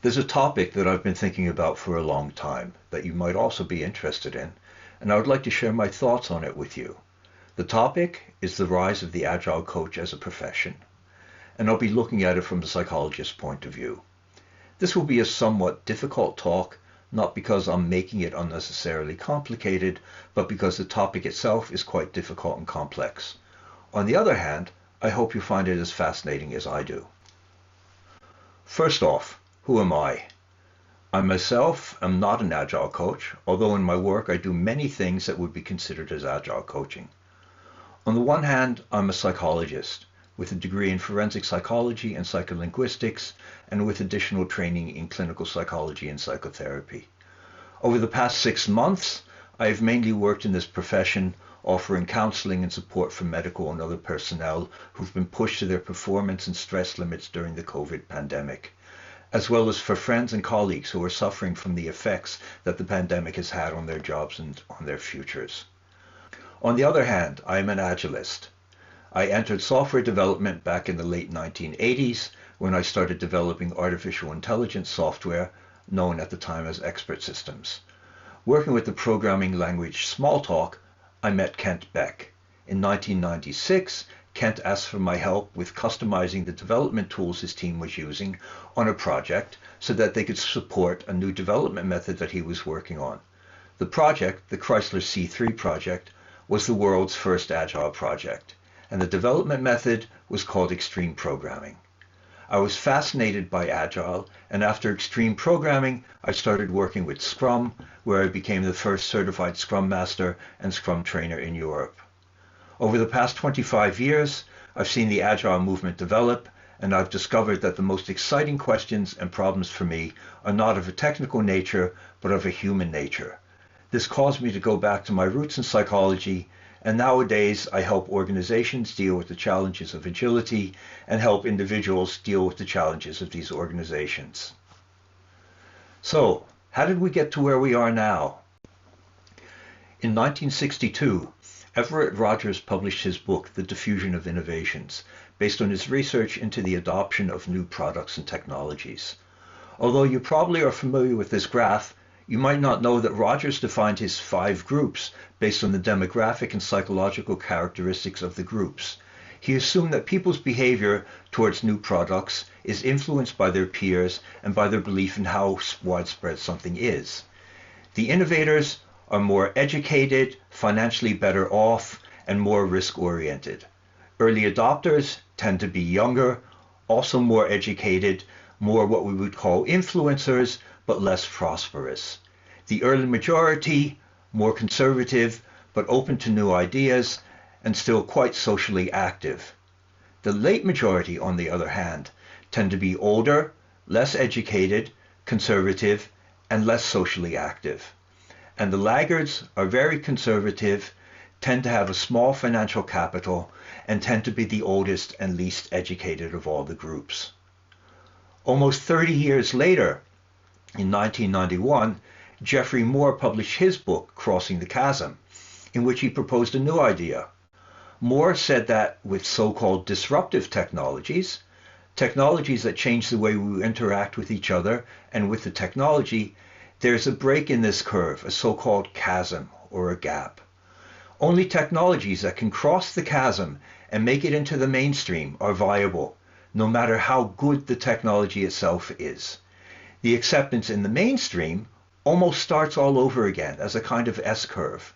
There's a topic that I've been thinking about for a long time that you might also be interested in, and I would like to share my thoughts on it with you. The topic is the rise of the Agile coach as a profession, and I'll be looking at it from a psychologist's point of view. This will be a somewhat difficult talk, not because I'm making it unnecessarily complicated, but because the topic itself is quite difficult and complex. On the other hand, I hope you find it as fascinating as I do. First off, who am I? I myself am not an Agile coach, although in my work I do many things that would be considered as Agile coaching. On the one hand, I'm a psychologist with a degree in forensic psychology and psycholinguistics, and with additional training in clinical psychology and psychotherapy. Over the past 6 months, I have mainly worked in this profession, offering counseling and support for medical and other personnel who've been pushed to their performance and stress limits during the COVID pandemic, as well as for friends and colleagues who are suffering from the effects that the pandemic has had on their jobs and on their futures. On the other hand, I am an Agilist. I entered software development back in the late 1980s when I started developing artificial intelligence software, known at the time as expert systems. Working with the programming language Smalltalk, I met Kent Beck. In 1996, Kent asked for my help with customizing the development tools his team was using on a project so that they could support a new development method that he was working on. The project, the Chrysler C3 project, was the world's first Agile project, and the development method was called extreme programming. I was fascinated by Agile, and after extreme programming, I started working with Scrum, where I became the first certified Scrum Master and Scrum trainer in Europe. Over the past 25 years, I've seen the Agile movement develop, and I've discovered that the most exciting questions and problems for me are not of a technical nature, but of a human nature. This caused me to go back to my roots in psychology, and nowadays I help organizations deal with the challenges of agility and help individuals deal with the challenges of these organizations. So, how did we get to where we are now? In 1962, Everett Rogers published his book, The Diffusion of Innovations, based on his research into the adoption of new products and technologies. Although you probably are familiar with this graph, you might not know that Rogers defined his 5 groups based on the demographic and psychological characteristics of the groups. He assumed that people's behavior towards new products is influenced by their peers and by their belief in how widespread something is. The innovators are more educated, financially better off, and more risk-oriented. Early adopters tend to be younger, also more educated, more what we would call influencers, but less prosperous. The early majority, more conservative, but open to new ideas, and still quite socially active. The late majority, on the other hand, tend to be older, less educated, conservative, and less socially active. And the laggards are very conservative, tend to have a small financial capital, and tend to be the oldest and least educated of all the groups. Almost 30 years later, in 1991, Geoffrey Moore published his book, Crossing the Chasm, in which he proposed a new idea. Moore said that with so-called disruptive technologies, technologies that change the way we interact with each other and with the technology, there's a break in this curve, a so-called chasm or a gap. Only technologies that can cross the chasm and make it into the mainstream are viable, no matter how good the technology itself is. The acceptance in the mainstream almost starts all over again as a kind of S-curve.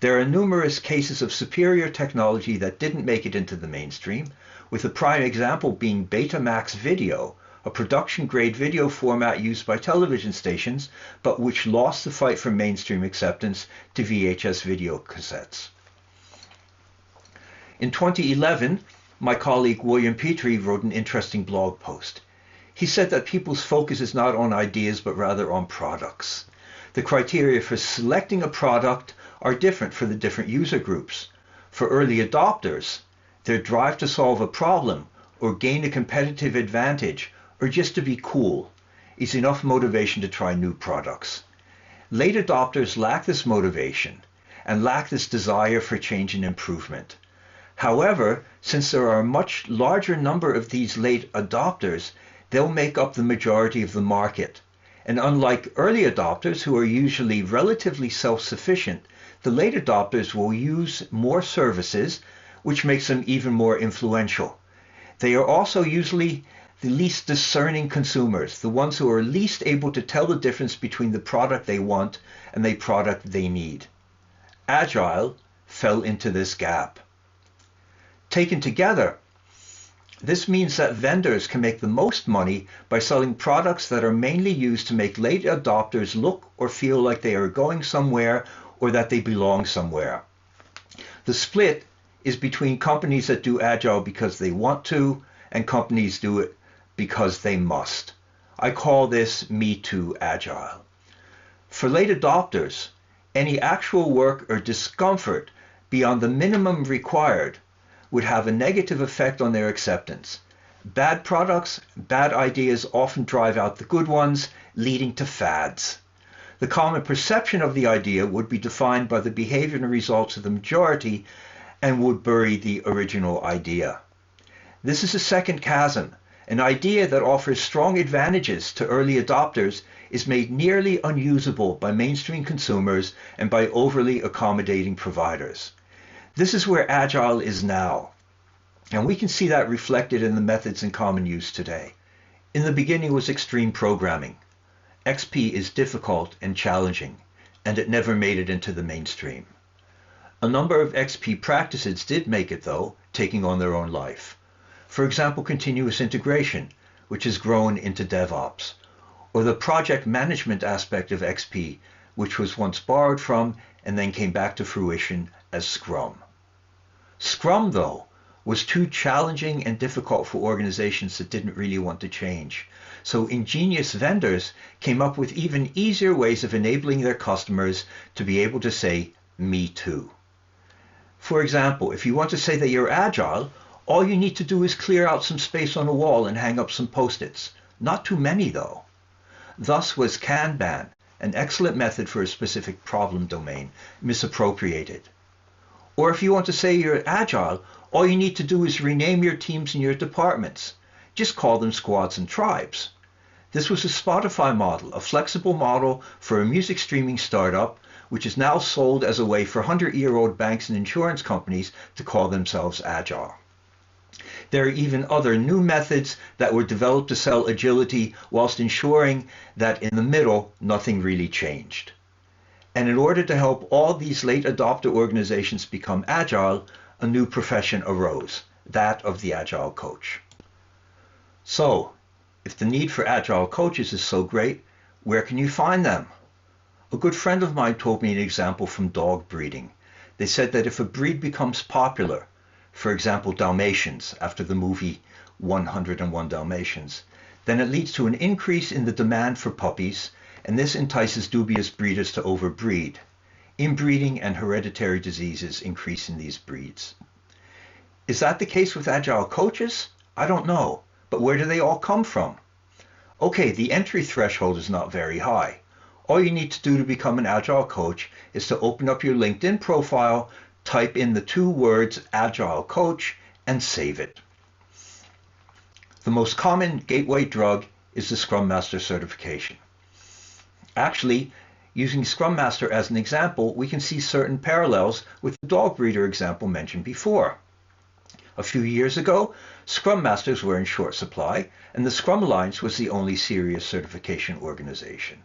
There are numerous cases of superior technology that didn't make it into the mainstream, with a prime example being Betamax video, a production-grade video format used by television stations, but which lost the fight for mainstream acceptance to VHS video cassettes. In 2011, my colleague William Petrie wrote an interesting blog post. He said that people's focus is not on ideas, but rather on products. The criteria for selecting a product are different for the different user groups. For early adopters, their drive to solve a problem or gain a competitive advantage or just to be cool is enough motivation to try new products. Late adopters lack this motivation and lack this desire for change and improvement. However, since there are a much larger number of these late adopters, they'll make up the majority of the market. And unlike early adopters, who are usually relatively self-sufficient, the late adopters will use more services, which makes them even more influential. They are also usually the least discerning consumers, the ones who are least able to tell the difference between the product they want and the product they need. Agile fell into this gap. Taken together, this means that vendors can make the most money by selling products that are mainly used to make late adopters look or feel like they are going somewhere or that they belong somewhere. The split is between companies that do Agile because they want to and companies do it because they must. I call this Me Too Agile. For late adopters, any actual work or discomfort beyond the minimum required would have a negative effect on their acceptance. Bad products, bad ideas often drive out the good ones, leading to fads. The common perception of the idea would be defined by the behavior and results of the majority and would bury the original idea. This is a second chasm. An idea that offers strong advantages to early adopters is made nearly unusable by mainstream consumers and by overly accommodating providers. This is where Agile is now, and we can see that reflected in the methods in common use today. In the beginning was extreme programming. XP is difficult and challenging, and it never made it into the mainstream. A number of XP practices did make it though, taking on their own life. For example, continuous integration, which has grown into DevOps, or the project management aspect of XP, which was once borrowed from and then came back to fruition as Scrum. Scrum, though, was too challenging and difficult for organizations that didn't really want to change. So ingenious vendors came up with even easier ways of enabling their customers to be able to say, "Me too." For example, if you want to say that you're Agile, all you need to do is clear out some space on a wall and hang up some Post-its. Not too many, though. Thus was Kanban, an excellent method for a specific problem domain, misappropriated. Or if you want to say you're Agile, all you need to do is rename your teams and your departments. Just call them squads and tribes. This was a Spotify model, a flexible model for a music streaming startup, which is now sold as a way for 100-year-old banks and insurance companies to call themselves Agile. There are even other new methods that were developed to sell agility whilst ensuring that in the middle, nothing really changed. And in order to help all these late adopter organizations become Agile, a new profession arose, that of the Agile coach. So, if the need for Agile coaches is so great, where can you find them? A good friend of mine told me an example from dog breeding. They said that if a breed becomes popular, for example Dalmatians after the movie 101 Dalmatians, then it leads to an increase in the demand for puppies, and this entices dubious breeders to overbreed. Inbreeding and hereditary diseases increase in these breeds. Is that the case with Agile coaches? I don't know, but where do they all come from? Okay, the entry threshold is not very high. All you need to do to become an Agile coach is to open up your LinkedIn profile, type in the 2 words Agile coach, and save it. The most common gateway drug is the Scrum Master certification. Actually, using Scrum Master as an example, we can see certain parallels with the dog breeder example mentioned before. A few years ago, Scrum Masters were in short supply, and the Scrum Alliance was the only serious certification organization.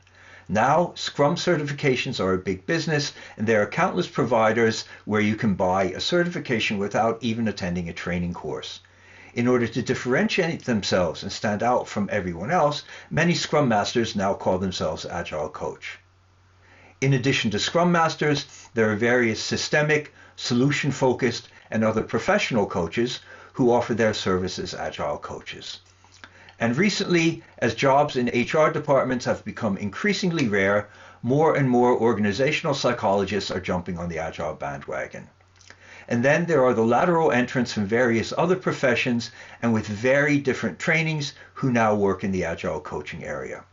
Now, Scrum certifications are a big business, and there are countless providers where you can buy a certification without even attending a training course. In order to differentiate themselves and stand out from everyone else, many Scrum Masters now call themselves Agile Coach. In addition to Scrum Masters, there are various systemic, solution-focused, and other professional coaches who offer their services as Agile coaches. And recently, as jobs in HR departments have become increasingly rare, more and more organizational psychologists are jumping on the Agile bandwagon. And then there are the lateral entrants from various other professions and with very different trainings who now work in the Agile coaching area.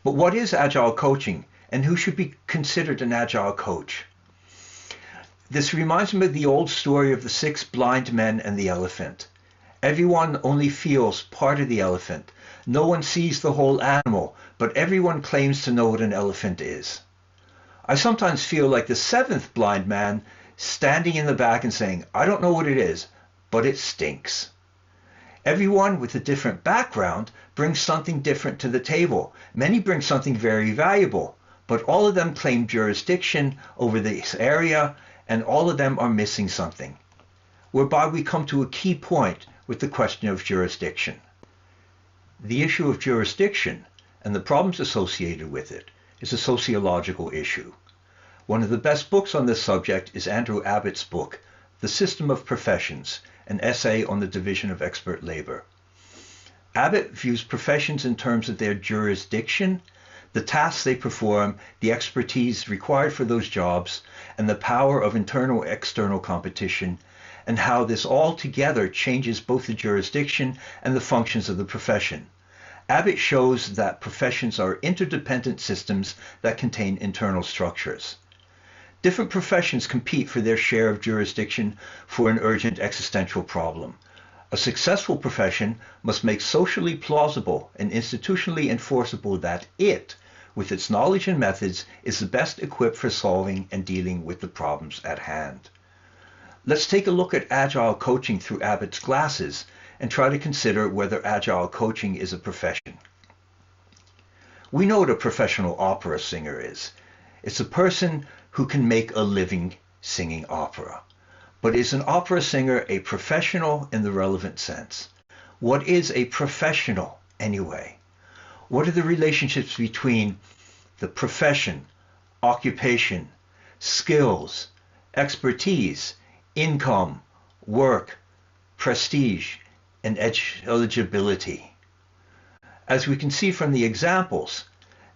But what is Agile coaching, and who should be considered an Agile coach? This reminds me of the old story of the 6 blind men and the elephant. Everyone only feels part of the elephant. No one sees the whole animal, but everyone claims to know what an elephant is. I sometimes feel like the seventh blind man standing in the back and saying, I don't know what it is, but it stinks. Everyone with a different background brings something different to the table. Many bring something very valuable, but all of them claim jurisdiction over this area, and all of them are missing something. Whereby we come to a key point with the question of jurisdiction. The issue of jurisdiction and the problems associated with it is a sociological issue. One of the best books on this subject is Andrew Abbott's book, The System of Professions, an essay on the division of expert labor. Abbott views professions in terms of their jurisdiction, the tasks they perform, the expertise required for those jobs, and the power of internal-external competition, and how this all together changes both the jurisdiction and the functions of the profession. Abbott shows that professions are interdependent systems that contain internal structures. Different professions compete for their share of jurisdiction for an urgent existential problem. A successful profession must make socially plausible and institutionally enforceable that it, with its knowledge and methods, is the best equipped for solving and dealing with the problems at hand. Let's take a look at Agile coaching through Abbott's glasses and try to consider whether Agile coaching is a profession. We know what a professional opera singer is. It's a person who can make a living singing opera. But is an opera singer a professional in the relevant sense? What is a professional anyway? What are the relationships between the profession, occupation, skills, expertise, income, work, prestige, and eligibility? As we can see from the examples,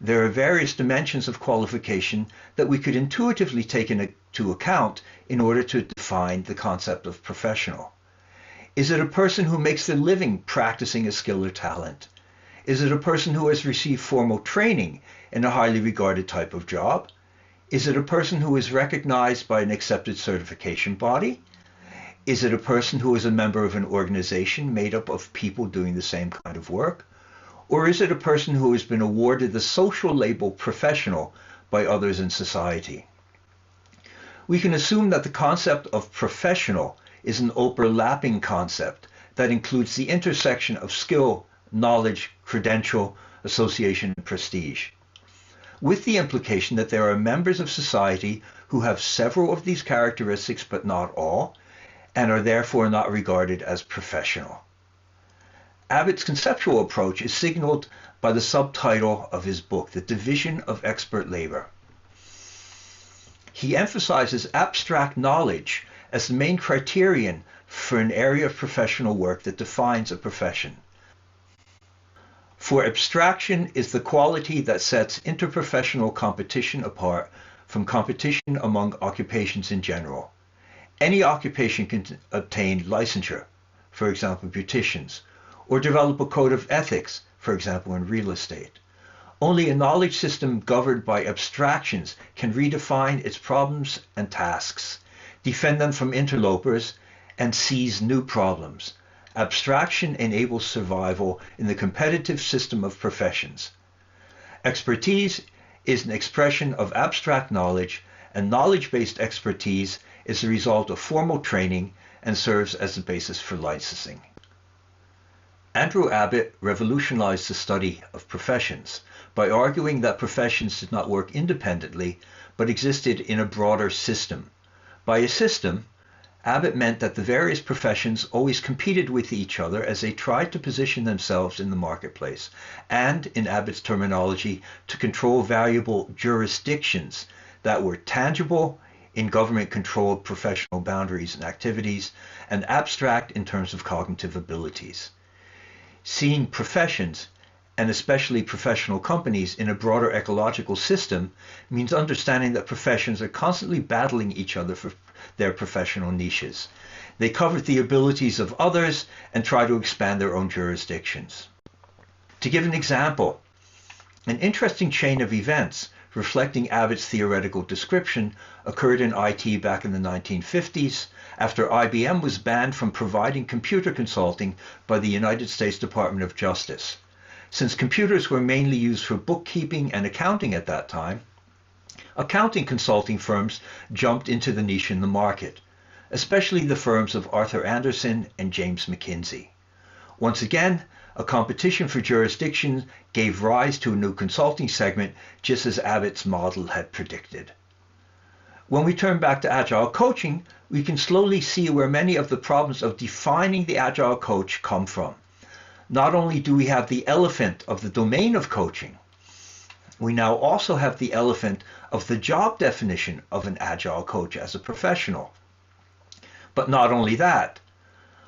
there are various dimensions of qualification that we could intuitively take into account in order to define the concept of professional. Is it a person who makes their living practicing a skill or talent? Is it a person who has received formal training in a highly regarded type of job? Is it a person who is recognized by an accepted certification body? Is it a person who is a member of an organization made up of people doing the same kind of work? Or is it a person who has been awarded the social label professional by others in society? We can assume that the concept of professional is an overlapping concept that includes the intersection of skill, knowledge, credential, association, and prestige, with the implication that there are members of society who have several of these characteristics but not all, and are therefore not regarded as professional. Abbott's conceptual approach is signaled by the subtitle of his book, The Division of Expert Labor. He emphasizes abstract knowledge as the main criterion for an area of professional work that defines a profession. For abstraction is the quality that sets interprofessional competition apart from competition among occupations in general. Any occupation can obtain licensure, for example, beauticians, or develop a code of ethics, for example, in real estate. Only a knowledge system governed by abstractions can redefine its problems and tasks, defend them from interlopers, and seize new problems. Abstraction enables survival in the competitive system of professions. Expertise is an expression of abstract knowledge, and knowledge-based expertise is the result of formal training and serves as the basis for licensing. Andrew Abbott revolutionized the study of professions by arguing that professions did not work independently, but existed in a broader system. By a system, Abbott meant that the various professions always competed with each other as they tried to position themselves in the marketplace, and, in Abbott's terminology, to control valuable jurisdictions that were tangible in government-controlled professional boundaries and activities, and abstract in terms of cognitive abilities. Seeing professions, and especially professional companies, in a broader ecological system means understanding that professions are constantly battling each other for their professional niches. They covet the abilities of others and try to expand their own jurisdictions. To give an example, an interesting chain of events reflecting Abbott's theoretical description, occurred in IT back in the 1950s after IBM was banned from providing computer consulting by the United States Department of Justice. Since computers were mainly used for bookkeeping and accounting at that time, accounting consulting firms jumped into the niche in the market, especially the firms of Arthur Andersen and James McKinsey. Once again, a competition for jurisdiction gave rise to a new consulting segment, just as Abbott's model had predicted. When we turn back to Agile coaching, we can slowly see where many of the problems of defining the Agile coach come from. Not only do we have the elephant of the domain of coaching, we now also have the elephant of the job definition of an Agile coach as a professional. But not only that,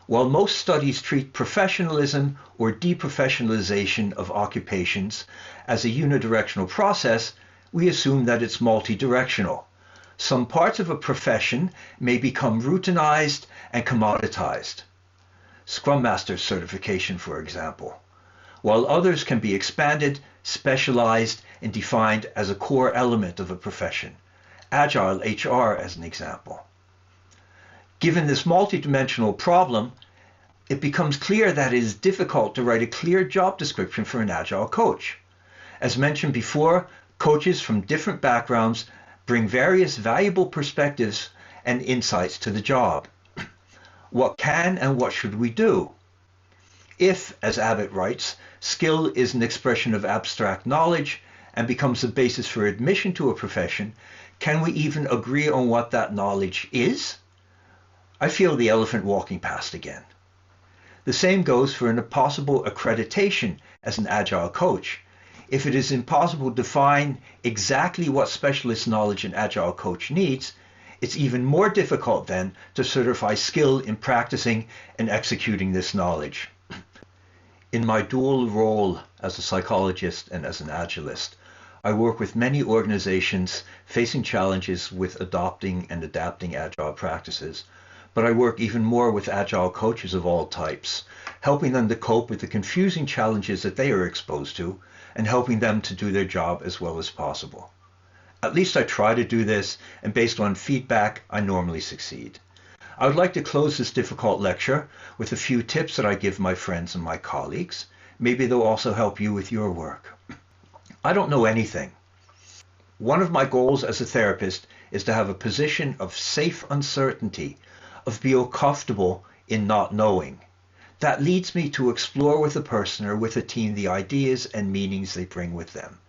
while most studies treat professionalism or deprofessionalization of occupations as a unidirectional process, we assume that it's multidirectional. Some parts of a profession may become routinized and commoditized. Scrum Master certification, for example, while others can be expanded, specialized, and defined as a core element of a profession. Agile HR as an example. Given this multidimensional problem, it becomes clear that it is difficult to write a clear job description for an Agile coach. As mentioned before, coaches from different backgrounds bring various valuable perspectives and insights to the job. What can and what should we do? If, as Abbott writes, skill is an expression of abstract knowledge and becomes the basis for admission to a profession, can we even agree on what that knowledge is? I feel the elephant walking past again. The same goes for a possible accreditation as an Agile coach. If it is impossible to define exactly what specialist knowledge an Agile coach needs, it's even more difficult then to certify skill in practicing and executing this knowledge. In my dual role as a psychologist and as an agilist, I work with many organizations facing challenges with adopting and adapting Agile practices, but I work even more with Agile coaches of all types, helping them to cope with the confusing challenges that they are exposed to and helping them to do their job as well as possible. At least I try to do this, and based on feedback, I normally succeed. I would like to close this difficult lecture with a few tips that I give my friends and my colleagues. Maybe they'll also help you with your work. I don't know anything. One of my goals as a therapist is to have a position of safe uncertainty, of being comfortable in not knowing. That leads me to explore with a person or with a team the ideas and meanings they bring with them.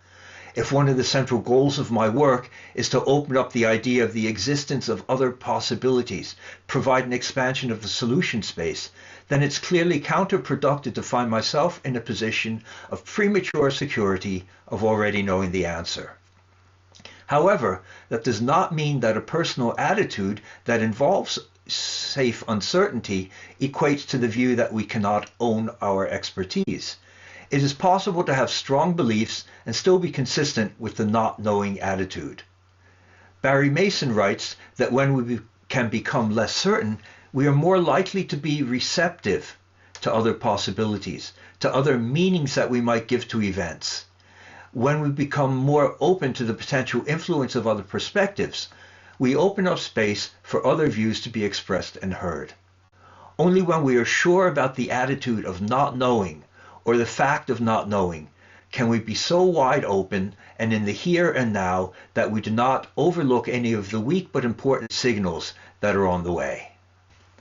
If one of the central goals of my work is to open up the idea of the existence of other possibilities, provide an expansion of the solution space, then it's clearly counterproductive to find myself in a position of premature security of already knowing the answer. However, that does not mean that a personal attitude that involves safe uncertainty equates to the view that we cannot own our expertise. It is possible to have strong beliefs and still be consistent with the not knowing attitude. Barry Mason writes that when we can become less certain, we are more likely to be receptive to other possibilities, to other meanings that we might give to events. When we become more open to the potential influence of other perspectives, we open up space for other views to be expressed and heard. Only when we are sure about the attitude of not knowing or the fact of not knowing can we be so wide open and in the here and now that we do not overlook any of the weak but important signals that are on the way.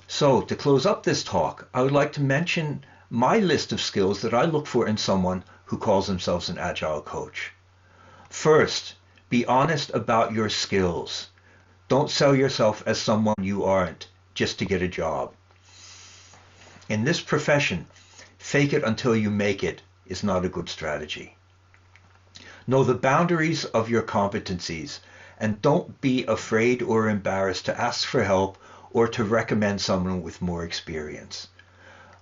So, to close up this talk, I would like to mention my list of skills that I look for in someone who calls themselves an Agile coach. First, be honest about your skills. Don't sell yourself as someone you aren't just to get a job. In this profession, fake it until you make it is not a good strategy. Know the boundaries of your competencies and don't be afraid or embarrassed to ask for help or to recommend someone with more experience.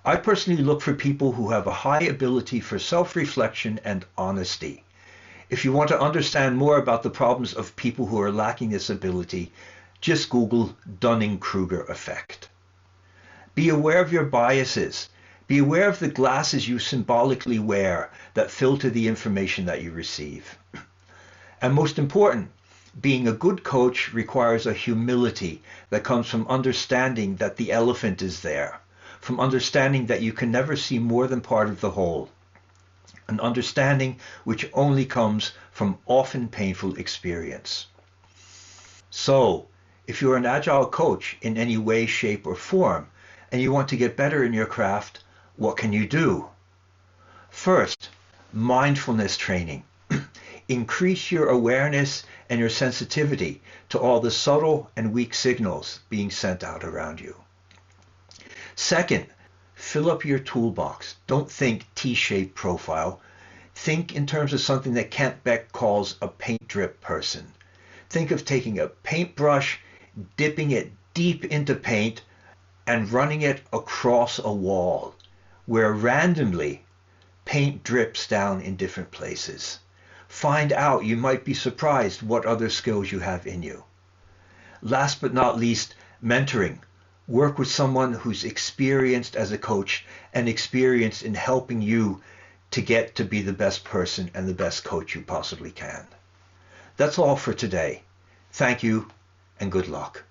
I personally look for people who have a high ability for self-reflection and honesty. If you want to understand more about the problems of people who are lacking this ability, just Google Dunning-Kruger effect. Be aware of your biases. Be aware of the glasses you symbolically wear that filter the information that you receive. And most important, being a good coach requires a humility that comes from understanding that the elephant is there, from understanding that you can never see more than part of the whole, an understanding which only comes from often painful experience. So, if you're an agile coach in any way, shape, or form, and you want to get better in your craft, what can you do? First, mindfulness training. Increase your awareness and your sensitivity to all the subtle and weak signals being sent out around you. Second, fill up your toolbox. Don't think T-shaped profile. Think in terms of something that Kent Beck calls a paint drip person. Think of taking a paintbrush, dipping it deep into paint, and running it across a wall, where randomly paint drips down in different places. Find out, you might be surprised what other skills you have in you. Last but not least, mentoring. Work with someone who's experienced as a coach and experienced in helping you to get to be the best person and the best coach you possibly can. That's all for today. Thank you and good luck.